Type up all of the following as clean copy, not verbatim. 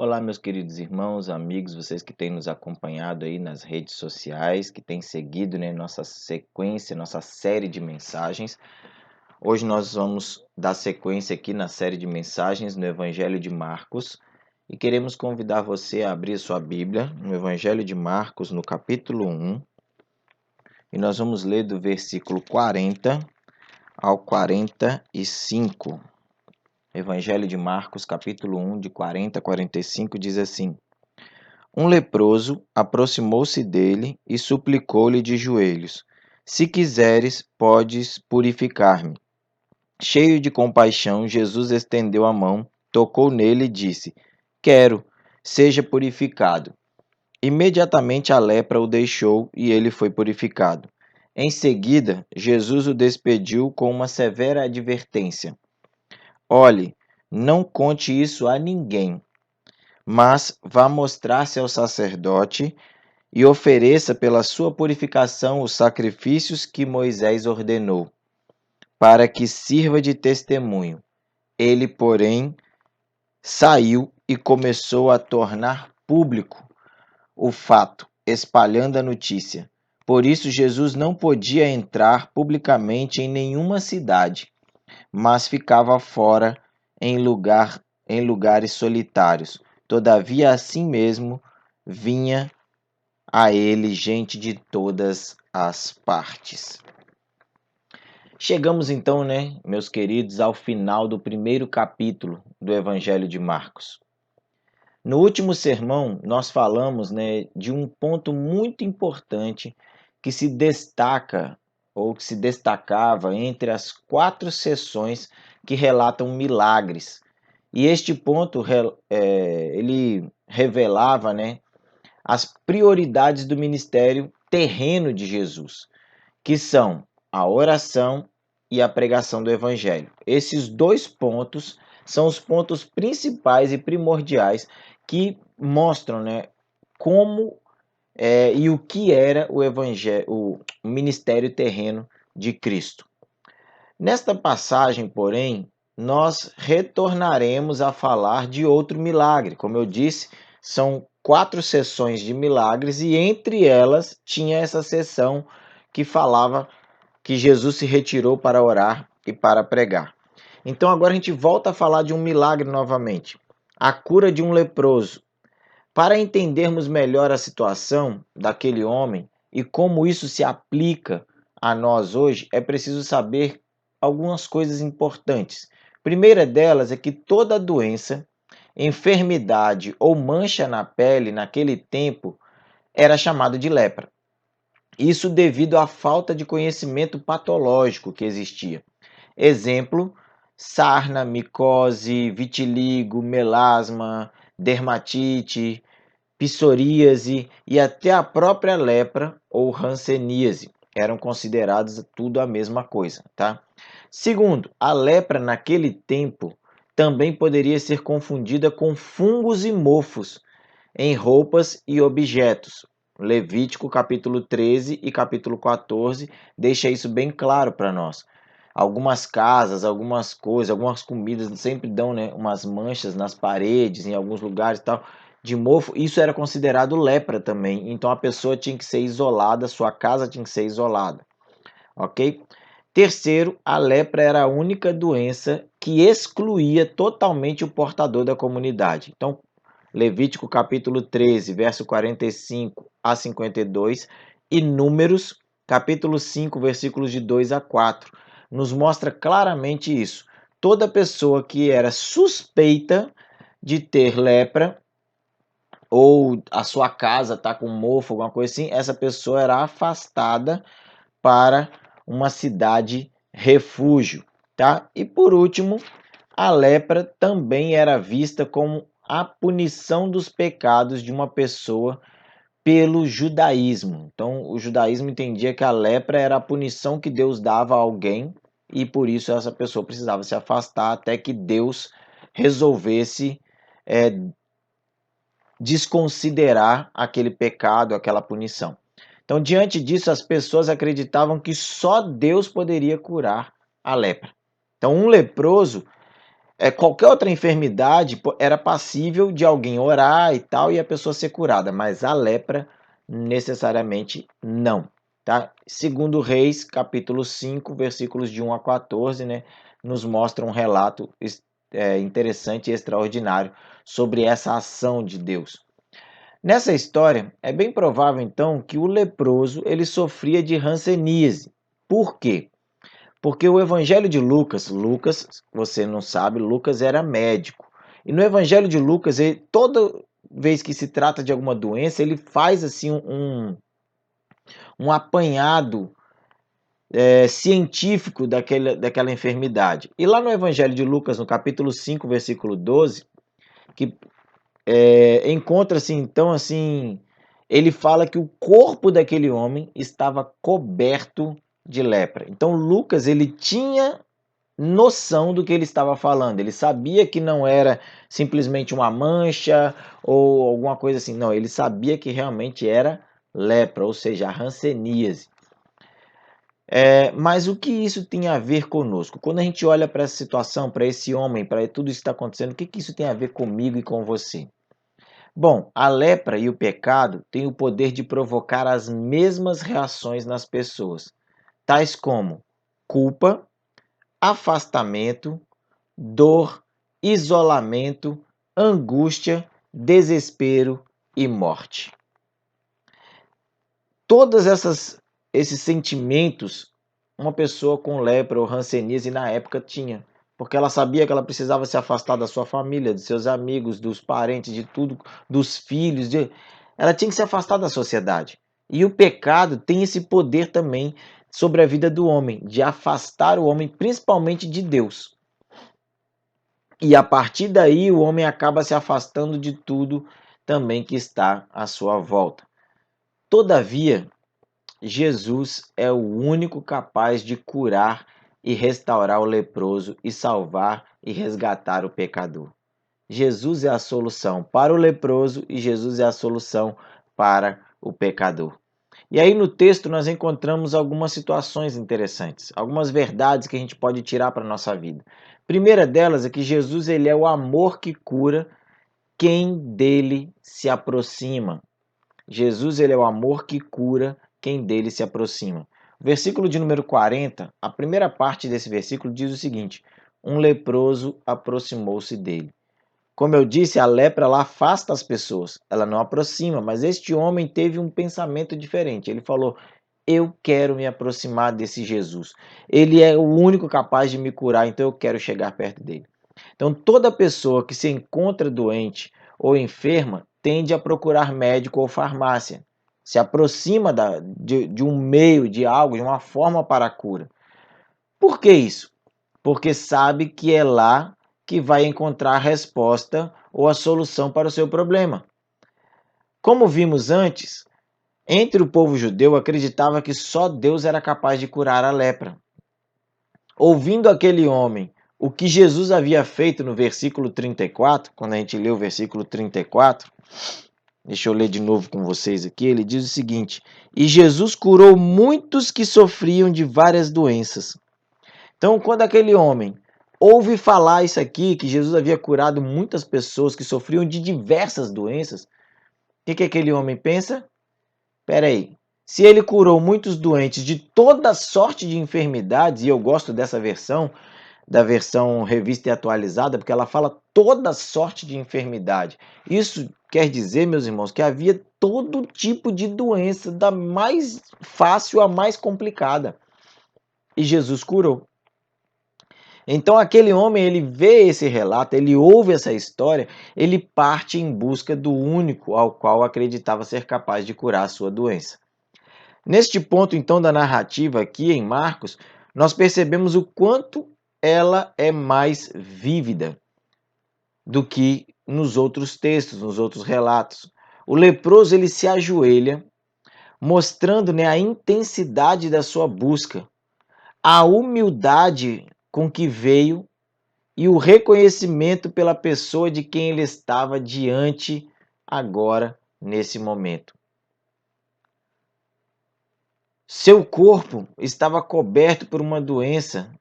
Olá, meus queridos irmãos, amigos, vocês que têm nos acompanhado aí nas redes sociais, que têm seguido, nossa sequência, nossa série de mensagens. Hoje nós vamos dar sequência aqui na série de mensagens no Evangelho de Marcos e queremos convidar você a abrir sua Bíblia no Evangelho de Marcos, no capítulo 1, e nós vamos ler do versículo 40 ao 45. Evangelho de Marcos, capítulo 1, de 40 a 45, diz assim: Um leproso aproximou-se dele e suplicou-lhe de joelhos: Se quiseres, podes purificar-me. Cheio de compaixão, Jesus estendeu a mão, tocou nele e disse: Quero, seja purificado. Imediatamente a lepra o deixou e ele foi purificado. Em seguida, Jesus o despediu com uma severa advertência: Olhe, não conte isso a ninguém, mas vá mostrar-se ao sacerdote e ofereça pela sua purificação os sacrifícios que Moisés ordenou, para que sirva de testemunho. Ele, porém, saiu e começou a tornar público o fato, espalhando a notícia. Por isso, Jesus não podia entrar publicamente em nenhuma cidade, mas ficava fora em lugares solitários. Todavia, assim mesmo, vinha a ele gente de todas as partes. Chegamos então, meus queridos, ao final do primeiro capítulo do Evangelho de Marcos. No último sermão, nós falamos, de um ponto muito importante que se destaca ou que se destacava entre as 4 sessões que relatam milagres. E este ponto ele revelava, as prioridades do ministério terreno de Jesus, que são a oração e a pregação do Evangelho. Esses 2 pontos são os pontos principais e primordiais que mostram, como e o que era o Evangelho, o ministério terreno de Cristo. Nesta passagem, porém, nós retornaremos a falar de outro milagre. Como eu disse, são 4 sessões de milagres e entre elas tinha essa sessão que falava que Jesus se retirou para orar e para pregar. Então agora a gente volta a falar de um milagre novamente, a cura de um leproso. Para entendermos melhor a situação daquele homem e como isso se aplica a nós hoje, é preciso saber algumas coisas importantes. Primeira delas é que toda doença, enfermidade ou mancha na pele naquele tempo era chamada de lepra. Isso devido à falta de conhecimento patológico que existia. Exemplo: sarna, micose, vitiligo, melasma, dermatite, psoríase e até a própria lepra ou hanseníase. Eram considerados tudo a mesma coisa, tá? Segundo, a lepra naquele tempo também poderia ser confundida com fungos e mofos em roupas e objetos. Levítico capítulo 13 e capítulo 14 deixa isso bem claro para nós. Algumas casas, algumas coisas, algumas comidas sempre dão, umas manchas nas paredes, em alguns lugares e tal, de mofo. Isso era considerado lepra também. Então a pessoa tinha que ser isolada, sua casa tinha que ser isolada. Ok? Terceiro, a lepra era a única doença que excluía totalmente o portador da comunidade. Então, Levítico capítulo 13, verso 45 a 52 e Números capítulo 5, versículos de 2 a 4, nos mostra claramente isso. Toda pessoa que era suspeita de ter lepra ou a sua casa está com mofo, alguma coisa assim, essa pessoa era afastada para uma cidade refúgio, tá? E por último, a lepra também era vista como a punição dos pecados de uma pessoa pelo judaísmo. Então, o judaísmo entendia que a lepra era a punição que Deus dava a alguém e por isso essa pessoa precisava se afastar até que Deus resolvesse desconsiderar aquele pecado, aquela punição. Então, diante disso, as pessoas acreditavam que só Deus poderia curar a lepra. Então, um leproso Qualquer outra enfermidade era passível de alguém orar e tal e a pessoa ser curada, mas a lepra necessariamente não, tá? Segundo Reis, capítulo 5, versículos de 1 a 14, né, nos mostra um relato interessante e extraordinário sobre essa ação de Deus. Nessa história, é bem provável então que o leproso ele sofria de hanseníase. Por quê? Porque o Evangelho de Lucas, você não sabe, Lucas era médico. E no Evangelho de Lucas, toda vez que se trata de alguma doença, ele faz assim um apanhado científico daquela enfermidade. E lá no Evangelho de Lucas, no capítulo 5, versículo 12, que encontra-se então assim, ele fala que o corpo daquele homem estava coberto de lepra. Então Lucas ele tinha noção do que ele estava falando. Ele sabia que não era simplesmente uma mancha ou alguma coisa assim. Não, ele sabia que realmente era lepra, ou seja, a hanseníase. Mas o que isso tem a ver conosco? Quando a gente olha para essa situação, para esse homem, para tudo isso que está acontecendo, o que isso tem a ver comigo e com você? Bom, a lepra e o pecado têm o poder de provocar as mesmas reações nas pessoas, tais como culpa, afastamento, dor, isolamento, angústia, desespero e morte. Todos esses sentimentos uma pessoa com lepra ou hanseníase na época tinha, porque ela sabia que ela precisava se afastar da sua família, de seus amigos, dos parentes, de tudo, dos filhos, ela tinha que se afastar da sociedade. E o pecado tem esse poder também sobre a vida do homem, de afastar o homem principalmente de Deus. E a partir daí o homem acaba se afastando de tudo também que está à sua volta. Todavia, Jesus é o único capaz de curar e restaurar o leproso e salvar e resgatar o pecador. Jesus é a solução para o leproso e Jesus é a solução para o pecador. E aí no texto nós encontramos algumas situações interessantes, algumas verdades que a gente pode tirar para a nossa vida. A primeira delas é que Jesus ele é o amor que cura quem dele se aproxima. Jesus ele é o amor que cura quem dele se aproxima. O versículo de número 40, a primeira parte desse versículo diz o seguinte: um leproso aproximou-se dele. Como eu disse, a lepra ela afasta as pessoas, ela não aproxima, mas este homem teve um pensamento diferente. Ele falou: eu quero me aproximar desse Jesus. Ele é o único capaz de me curar, então eu quero chegar perto dele. Então, toda pessoa que se encontra doente ou enferma tende a procurar médico ou farmácia. Se aproxima de um meio, de algo, de uma forma para a cura. Por que isso? Porque sabe que é lá que vai encontrar a resposta ou a solução para o seu problema. Como vimos antes, entre o povo judeu acreditava que só Deus era capaz de curar a lepra. Ouvindo aquele homem o que Jesus havia feito no versículo 34, quando a gente lê o versículo 34, deixa eu ler de novo com vocês aqui, ele diz o seguinte: e Jesus curou muitos que sofriam de várias doenças. Então, quando aquele homem ouve falar isso aqui, que Jesus havia curado muitas pessoas que sofriam de diversas doenças, o que aquele homem pensa? Espera aí, se ele curou muitos doentes de toda sorte de enfermidades, e eu gosto dessa versão, da versão revista e atualizada, porque ela fala toda sorte de enfermidade. Isso quer dizer, meus irmãos, que havia todo tipo de doença, da mais fácil à mais complicada. E Jesus curou. Então aquele homem, ele vê esse relato, ele ouve essa história, ele parte em busca do único ao qual acreditava ser capaz de curar a sua doença. Neste ponto, então, da narrativa aqui em Marcos, nós percebemos o quanto ela é mais vívida do que nos outros textos, nos outros relatos. O leproso ele se ajoelha, mostrando, né, a intensidade da sua busca, a humildade com que veio e o reconhecimento pela pessoa de quem ele estava diante agora, nesse momento. Seu corpo estava coberto por uma doença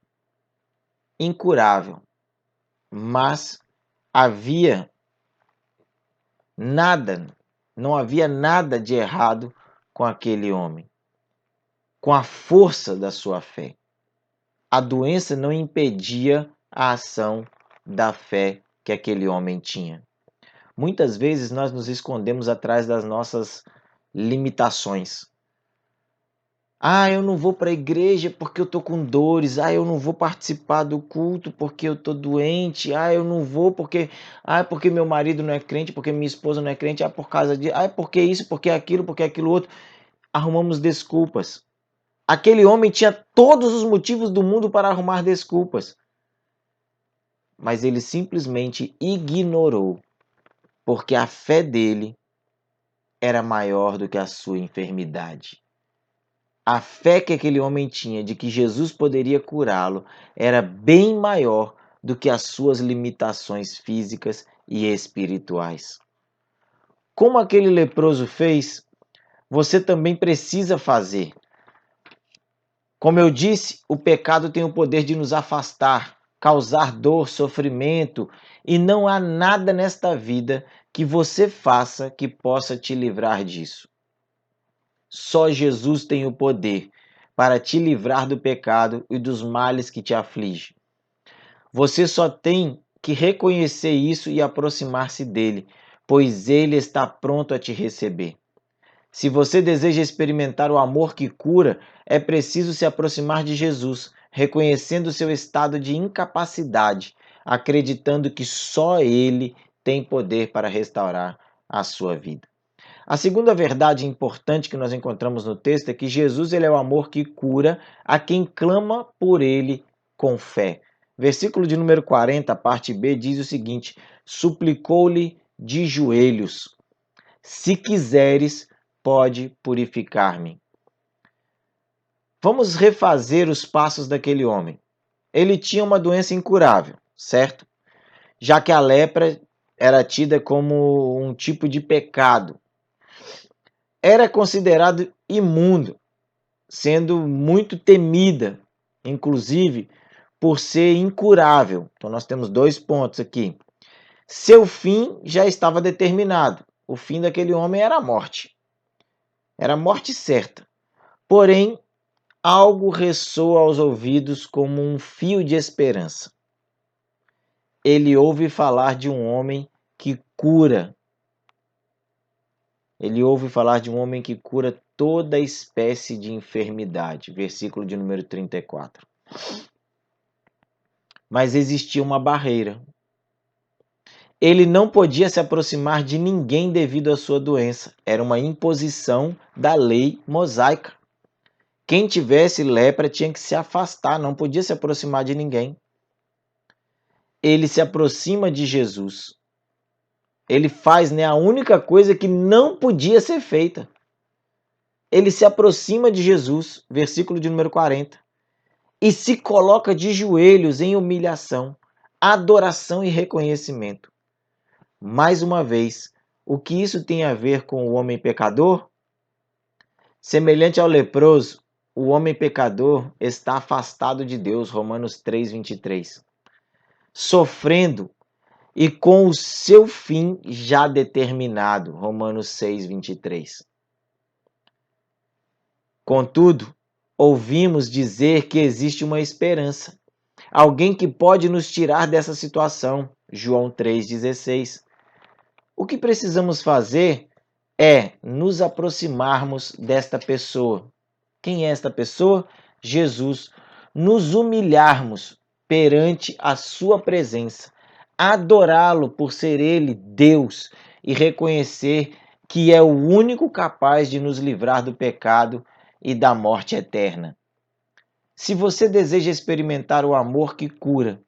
incurável. mas havia não havia nada de errado com aquele homem, com a força da sua fé. A doença não impedia a ação da fé que aquele homem tinha. Muitas vezes nós nos escondemos atrás das nossas limitações. Eu não vou para a igreja porque eu estou com dores. Eu não vou participar do culto porque eu estou doente. Eu não vou porque meu marido não é crente, porque minha esposa não é crente. Por causa de, porque isso, porque aquilo outro. Arrumamos desculpas. Aquele homem tinha todos os motivos do mundo para arrumar desculpas. Mas ele simplesmente ignorou, porque a fé dele era maior do que a sua enfermidade. A fé que aquele homem tinha de que Jesus poderia curá-lo era bem maior do que as suas limitações físicas e espirituais. Como aquele leproso fez, você também precisa fazer. Como eu disse, o pecado tem o poder de nos afastar, causar dor, sofrimento, e não há nada nesta vida que você faça que possa te livrar disso. Só Jesus tem o poder para te livrar do pecado e dos males que te afligem. Você só tem que reconhecer isso e aproximar-se dele, pois ele está pronto a te receber. Se você deseja experimentar o amor que cura, é preciso se aproximar de Jesus, reconhecendo seu estado de incapacidade, acreditando que só ele tem poder para restaurar a sua vida. A segunda verdade importante que nós encontramos no texto é que Jesus ele é o amor que cura a quem clama por ele com fé. Versículo de número 40, parte B, diz o seguinte: suplicou-lhe de joelhos: se quiseres, pode purificar-me. Vamos refazer os passos daquele homem. Ele tinha uma doença incurável, certo? Já que a lepra era tida como um tipo de pecado. Era considerado imundo, sendo muito temida, inclusive por ser incurável. Então nós temos 2 pontos aqui. Seu fim já estava determinado. O fim daquele homem era a morte. Era a morte certa. Porém, algo ressoa aos ouvidos como um fio de esperança. Ele ouve falar de um homem que cura. Ele ouve falar de um homem que cura toda espécie de enfermidade. Versículo de número 34. Mas existia uma barreira. Ele não podia se aproximar de ninguém devido à sua doença. Era uma imposição da lei mosaica. Quem tivesse lepra tinha que se afastar, não podia se aproximar de ninguém. Ele se aproxima de Jesus. Ele faz a única coisa que não podia ser feita. Ele se aproxima de Jesus, versículo de número 40, e se coloca de joelhos em humilhação, adoração e reconhecimento. Mais uma vez, o que isso tem a ver com o homem pecador? Semelhante ao leproso, o homem pecador está afastado de Deus, Romanos 3:23, sofrendo e com o seu fim já determinado, Romanos 6:23. Contudo, ouvimos dizer que existe uma esperança, alguém que pode nos tirar dessa situação, João 3:16. O que precisamos fazer é nos aproximarmos desta pessoa. Quem é esta pessoa? Jesus. Nos humilharmos perante a sua presença, adorá-lo por ser ele Deus e reconhecer que é o único capaz de nos livrar do pecado e da morte eterna. Se você deseja experimentar o amor que cura,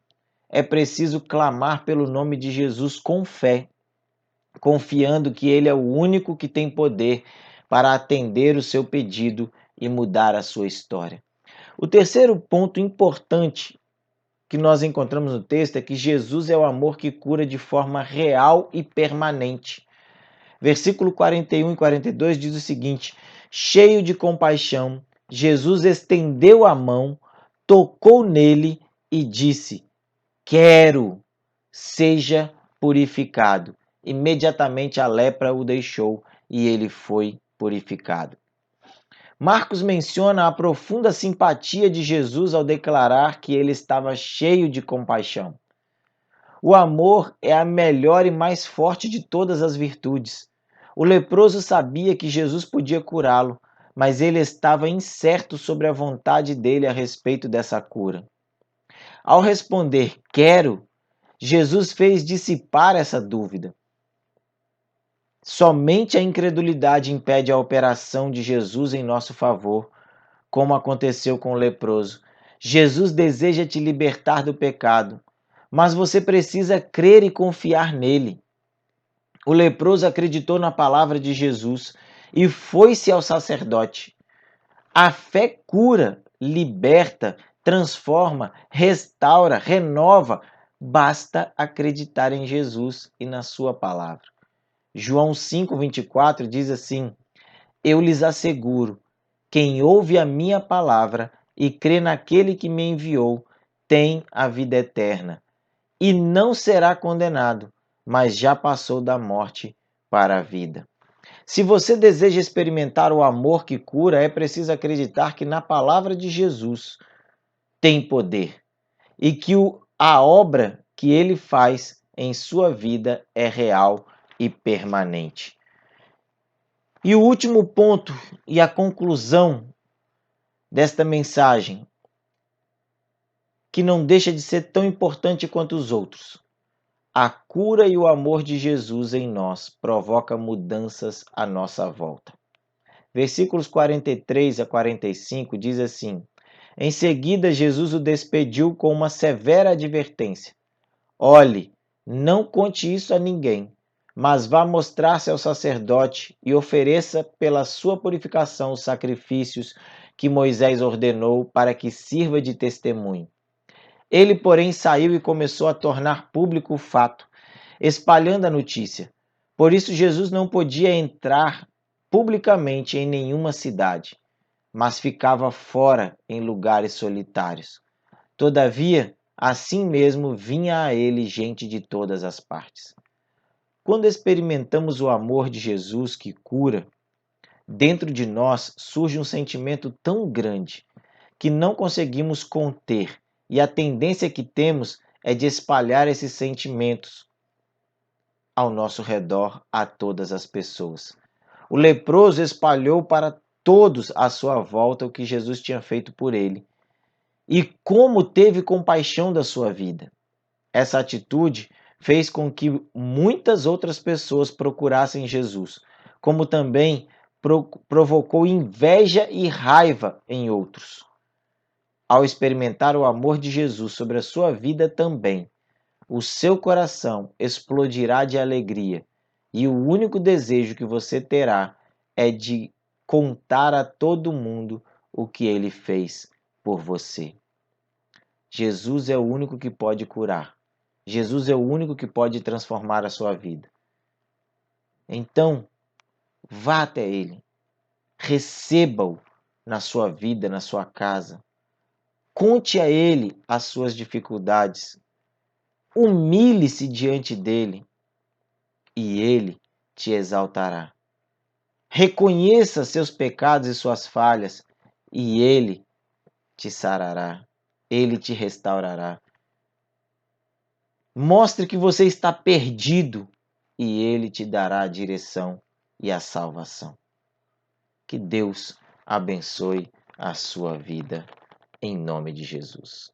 é preciso clamar pelo nome de Jesus com fé, confiando que ele é o único que tem poder para atender o seu pedido e mudar a sua história. O terceiro ponto importante que nós encontramos no texto é que Jesus é o amor que cura de forma real e permanente. Versículo 41 e 42 diz o seguinte: cheio de compaixão, Jesus estendeu a mão, tocou nele e disse: quero, seja purificado. Imediatamente a lepra o deixou e ele foi purificado. Marcos menciona a profunda simpatia de Jesus ao declarar que ele estava cheio de compaixão. O amor é a melhor e mais forte de todas as virtudes. O leproso sabia que Jesus podia curá-lo, mas ele estava incerto sobre a vontade dele a respeito dessa cura. Ao responder quero, Jesus fez dissipar essa dúvida. Somente a incredulidade impede a operação de Jesus em nosso favor, como aconteceu com o leproso. Jesus deseja te libertar do pecado, mas você precisa crer e confiar nele. O leproso acreditou na palavra de Jesus e foi-se ao sacerdote. A fé cura, liberta, transforma, restaura, renova. Basta acreditar em Jesus e na sua palavra. João 5,24 diz assim: Eu lhes asseguro, quem ouve a minha palavra e crê naquele que me enviou, tem a vida eterna e não será condenado, mas já passou da morte para a vida. Se você deseja experimentar o amor que cura, é preciso acreditar que na palavra de Jesus tem poder e que a obra que ele faz em sua vida é real e permanente. E o último ponto e a conclusão desta mensagem, que não deixa de ser tão importante quanto os outros. A cura e o amor de Jesus em nós provoca mudanças à nossa volta. Versículos 43 a 45 diz assim: Em seguida, Jesus o despediu com uma severa advertência. Olhe, não conte isso a ninguém, mas vá mostrar-se ao sacerdote e ofereça pela sua purificação os sacrifícios que Moisés ordenou para que sirva de testemunho. Ele, porém, saiu e começou a tornar público o fato, espalhando a notícia. Por isso, Jesus não podia entrar publicamente em nenhuma cidade, mas ficava fora em lugares solitários. Todavia, assim mesmo vinha a ele gente de todas as partes. Quando experimentamos o amor de Jesus que cura, dentro de nós surge um sentimento tão grande que não conseguimos conter, e a tendência que temos é de espalhar esses sentimentos ao nosso redor a todas as pessoas. O leproso espalhou para todos à sua volta o que Jesus tinha feito por ele e como teve compaixão da sua vida. Essa atitude fez com que muitas outras pessoas procurassem Jesus, como também provocou inveja e raiva em outros. Ao experimentar o amor de Jesus sobre a sua vida também, o seu coração explodirá de alegria e o único desejo que você terá é de contar a todo mundo o que ele fez por você. Jesus é o único que pode curar. Jesus é o único que pode transformar a sua vida. Então, vá até ele. Receba-o na sua vida, na sua casa. Conte a ele as suas dificuldades. Humilhe-se diante dele e ele te exaltará. Reconheça seus pecados e suas falhas e ele te sarará. Ele te restaurará. Mostre que você está perdido e ele te dará a direção e a salvação. Que Deus abençoe a sua vida em nome de Jesus.